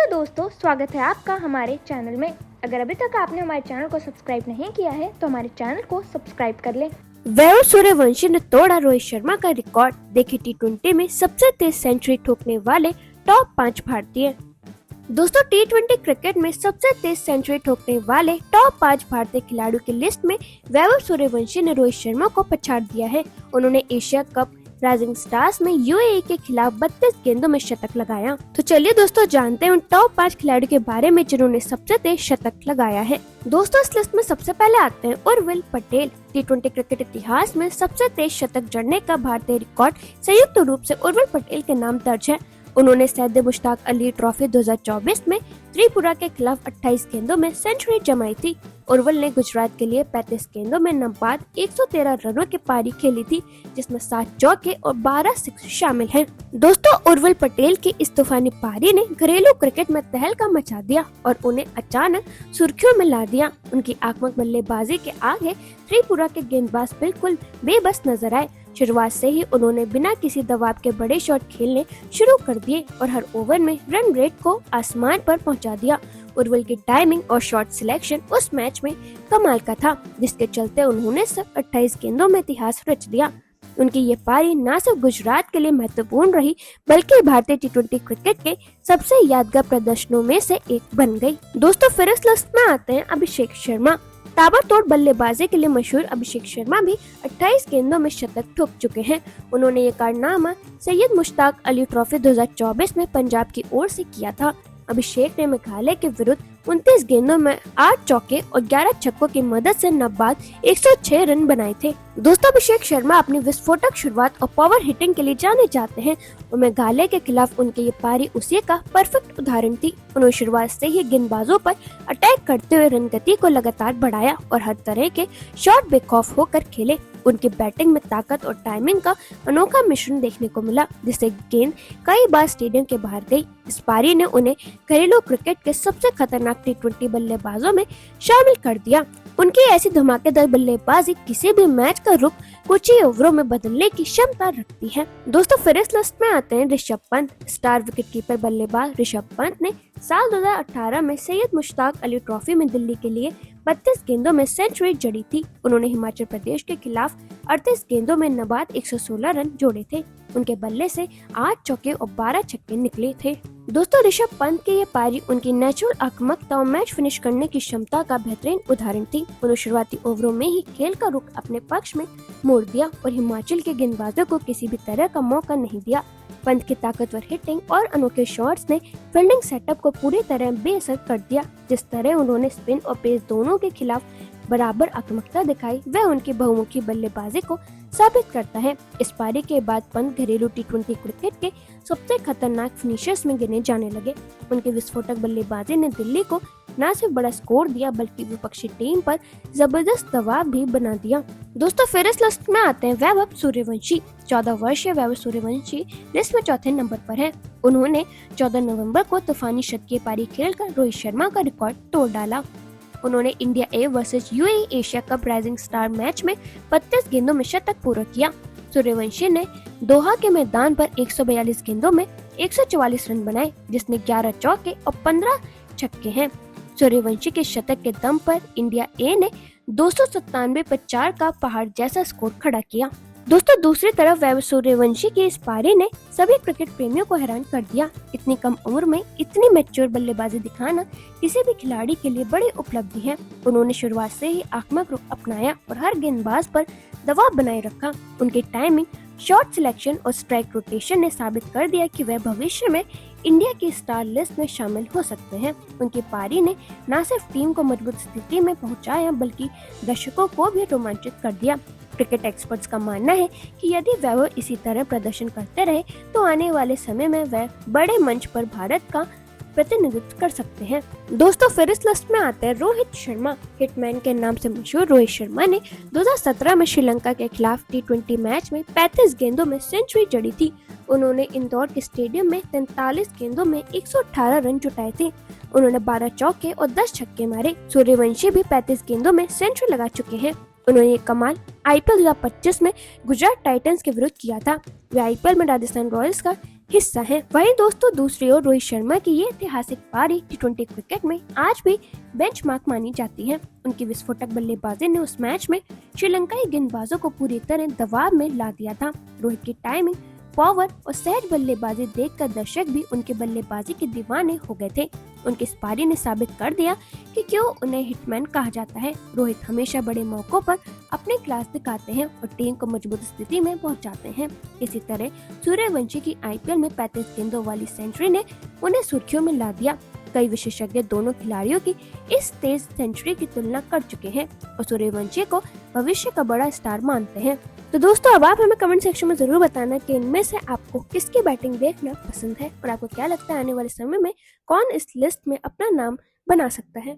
दोस्तों, स्वागत है आपका हमारे चैनल में। अगर अभी तक आपने हमारे चैनल को सब्सक्राइब नहीं किया है तो हमारे चैनल को सब्सक्राइब कर लें। वैभव सूर्यवंशी ने तोड़ा रोहित शर्मा का रिकॉर्ड। देखे टी20 में सबसे तेज सेंचुरी ठोकने वाले टॉप 5 भारतीय। दोस्तों, टी20 क्रिकेट में सबसे तेज सेंचुरी ठोकने वाले टॉप 5 भारतीय खिलाड़ियों की लिस्ट में वैभव सूर्यवंशी ने रोहित शर्मा को पछाड़ दिया है। उन्होंने एशिया कप राइजिंग स्टार्स में यूएई के खिलाफ 32 गेंदों में शतक लगाया। तो चलिए दोस्तों, जानते हैं उन टॉप 5 खिलाड़ियों के बारे में जिन्होंने सबसे तेज शतक लगाया है। दोस्तों, इस लिस्ट में सबसे पहले आते हैं उर्विल पटेल। टी20 क्रिकेट इतिहास में सबसे तेज शतक जड़ने का भारतीय रिकॉर्ड संयुक्त रूप से उर्विल पटेल के नाम दर्ज है। उन्होंने सैयद मुश्ताक अली ट्रॉफी 2024 में त्रिपुरा के खिलाफ 28 गेंदों में सेंचुरी जमाई थी। उर्विल ने गुजरात के लिए 35 गेंदों में नबाद 113 रनों की पारी खेली थी, जिसमें 7 चौके और 12 सिक्स शामिल हैं। दोस्तों, उर्विल पटेल की इस तूफानी पारी ने घरेलू क्रिकेट में तहलका मचा दिया और उन्हें अचानक सुर्खियों में ला दिया। उनकी आक्रामक बल्लेबाजी के आगे त्रिपुरा के गेंदबाज बिल्कुल बेबस नजर आए। शुरुआत से ही उन्होंने बिना किसी दबाव के बड़े शॉट खेलने शुरू कर दिए और हर ओवर में रन रेट को आसमान पर पहुंचा दिया। उर्विल की टाइमिंग और शॉट सिलेक्शन उस मैच में कमाल का था, जिसके चलते उन्होंने सिर्फ 28 गेंदों में इतिहास रच दिया। उनकी ये पारी न सिर्फ गुजरात के लिए महत्वपूर्ण रही, बल्कि भारतीय टी20 क्रिकेट के सबसे यादगार प्रदर्शनों में से एक बन गई। दोस्तों, फिर इस लिस्ट में आते हैं अभिषेक शर्मा। ताबड़तोड़ बल्लेबाजी के लिए मशहूर अभिषेक शर्मा भी 28 गेंदों में शतक ठोक चुके हैं। उन्होंने ये कारनामा सैयद मुश्ताक अली ट्रॉफी 2024 में पंजाब की ओर से किया था। अभिषेक ने मेघालय के विरुद्ध 29 गेंदों में 8 चौके और 11 छक्कों की मदद से नबाद 106 रन बनाए थे। दोस्तों, अभिषेक शर्मा अपनी विस्फोटक शुरुआत और पावर हिटिंग के लिए जाने जाते हैं और मेघालय के खिलाफ उनकी ये पारी उसी का परफेक्ट उदाहरण थी। उन्होंने शुरुआत से ही गेंदबाजों पर अटैक करते हुए रन गति को लगातार बढ़ाया और हर तरह के शॉट बेखौफ होकर खेले। उनकी बैटिंग में ताकत और टाइमिंग का अनोखा मिश्रण देखने को मिला, जिससे गेंद कई बार स्टेडियम के बाहर गई। इस पारी ने उन्हें घरेलू क्रिकेट के सबसे खतरनाक टी20 बल्लेबाजों में शामिल कर दिया। उनकी ऐसी धमाकेदार बल्लेबाजी किसी भी मैच का रुख कुछ ही ओवरों में बदलने की क्षमता रखती है। दोस्तों, फिर इस लिस्ट में आते हैं ऋषभ पंत। स्टार विकेटकीपर बल्लेबाज ऋषभ पंत ने साल 2018 में सैयद मुश्ताक अली ट्रॉफी में दिल्ली के लिए 32 गेंदों में सेंचुरी जड़ी थी। उन्होंने हिमाचल प्रदेश के खिलाफ 38 गेंदों में नबाद 116 रन जोड़े थे। उनके बल्ले से 8 चौके और 12 छक्के निकले थे। दोस्तों, ऋषभ पंत की ये पारी उनकी नेचुरल आक्रामकता और मैच फिनिश करने की क्षमता का बेहतरीन उदाहरण थी। उन्होंने शुरुआती ओवरों में ही खेल का रुख अपने पक्ष में मोड़ दिया और हिमाचल के गेंदबाजों को किसी भी तरह का मौका नहीं दिया। पंत की ताकतवर हिटिंग और अनोखे शॉट्स ने फील्डिंग सेटअप को पूरी तरह बेअसर कर दिया। जिस तरह उन्होंने स्पिन और पेस दोनों के खिलाफ बराबर आक्रामकता दिखाई, वह उनकी बहुमुखी बल्लेबाजी को साबित करता है। इस पारी के बाद पंत घरेलू टी20 क्रिकेट के सबसे खतरनाक फिनिशर्स में गिने जाने लगे। उनकी विस्फोटक बल्लेबाजी ने दिल्ली को न सिर्फ बड़ा स्कोर दिया, बल्कि विपक्षी टीम पर जबरदस्त दबाव भी बना दिया। दोस्तों, फिर इस लिस्ट में आते हैं वैभव सूर्यवंशी। 14 वर्षीय वैभव सूर्यवंशी लिस्ट में चौथे नंबर पर है। उन्होंने 14 नवंबर को तूफानी शतकीय पारी खेलकर रोहित शर्मा का रिकॉर्ड तोड़ डाला। उन्होंने India A versus UAE Asia cup rising star match में 32 गेंदों में शतक पूरा किया। सूर्यवंशी ने दोहा के मैदान पर 142 गेंदों में 144 रन बनाए, जिसमें 11 चौके और 15 छक्के हैं। सूर्यवंशी के शतक के दम पर इंडिया ए ने 297 पर 4 का पहाड़ जैसा स्कोर खड़ा किया। दोस्तों, दूसरी तरफ वैभव सूर्यवंशी की इस पारी ने सभी क्रिकेट प्रेमियों को हैरान कर दिया। इतनी कम उम्र में इतनी मैच्योर बल्लेबाजी दिखाना किसी भी खिलाड़ी के लिए बड़ी उपलब्धि है। उन्होंने शुरुआत से ही आक्रामक रुख अपनाया और हर गेंदबाज पर दबाव बनाए रखा। उनकी टाइमिंग, शॉट सिलेक्शन और स्ट्राइक रोटेशन ने साबित कर दिया कि वह भविष्य में इंडिया की स्टार लिस्ट में शामिल हो सकते हैं। उनकी पारी ने न सिर्फ टीम को मजबूत स्थिति में पहुंचाया, बल्कि दर्शकों को भी रोमांचित कर दिया। क्रिकेट एक्सपर्ट्स का मानना है कि यदि वैभव इसी तरह प्रदर्शन करते रहे तो आने वाले समय में वह बड़े मंच पर भारत का प्रतिनिधित्व कर सकते हैं। दोस्तों, फिर इस लिस्ट में आते हैं रोहित शर्मा। हिटमैन के नाम से मशहूर रोहित शर्मा ने 2017 में श्रीलंका के खिलाफ टी20 मैच में 35 गेंदों में सेंचुरी जड़ी थी। उन्होंने इंदौर के स्टेडियम में 43 गेंदों में 118 रन जुटाए थे। उन्होंने 12 चौके और 10 छक्के मारे। सूर्यवंशी भी 35 गेंदों में सेंचुरी लगा चुके हैं। उन्होंने ये कमाल आईपीएल 2025 में गुजरात टाइटंस के विरुद्ध किया था। वे आईपीएल में राजस्थान रॉयल्स का हिस्सा है। वहीं दोस्तों दूसरी ओर रोहित शर्मा की ये ऐतिहासिक पारी टी20 क्रिकेट में आज भी बेंचमार्क मानी जाती है। उनकी विस्फोटक बल्लेबाजी ने उस मैच में श्रीलंकाई गेंदबाजों को पूरी तरह दबाव में ला दिया था। रोहित की टाइमिंग, पावर और सहज बल्लेबाजी देखकर दर्शक भी उनके बल्लेबाजी के दीवाने हो गए थे। उनकी इस पारी ने साबित कर दिया कि क्यों उन्हें हिटमैन कहा जाता है। रोहित हमेशा बड़े मौकों पर अपने क्लास दिखाते हैं और टीम को मजबूत स्थिति में पहुंचाते हैं। इसी तरह सूर्यवंशी की आईपीएल में 35 गेंदों वाली सेंचुरी ने उन्हें सुर्खियों में ला दिया। कई विशेषज्ञ दोनों खिलाड़ियों की इस तेज सेंचुरी की तुलना कर चुके हैं और सूर्यवंशी को भविष्य का बड़ा स्टार मानते हैं। तो दोस्तों अब आप हमें कमेंट सेक्शन में जरूर बताना कि इनमें से आपको किसकी बैटिंग देखना पसंद है और आपको क्या लगता है आने वाले समय में कौन इस लिस्ट में अपना नाम बना सकता है।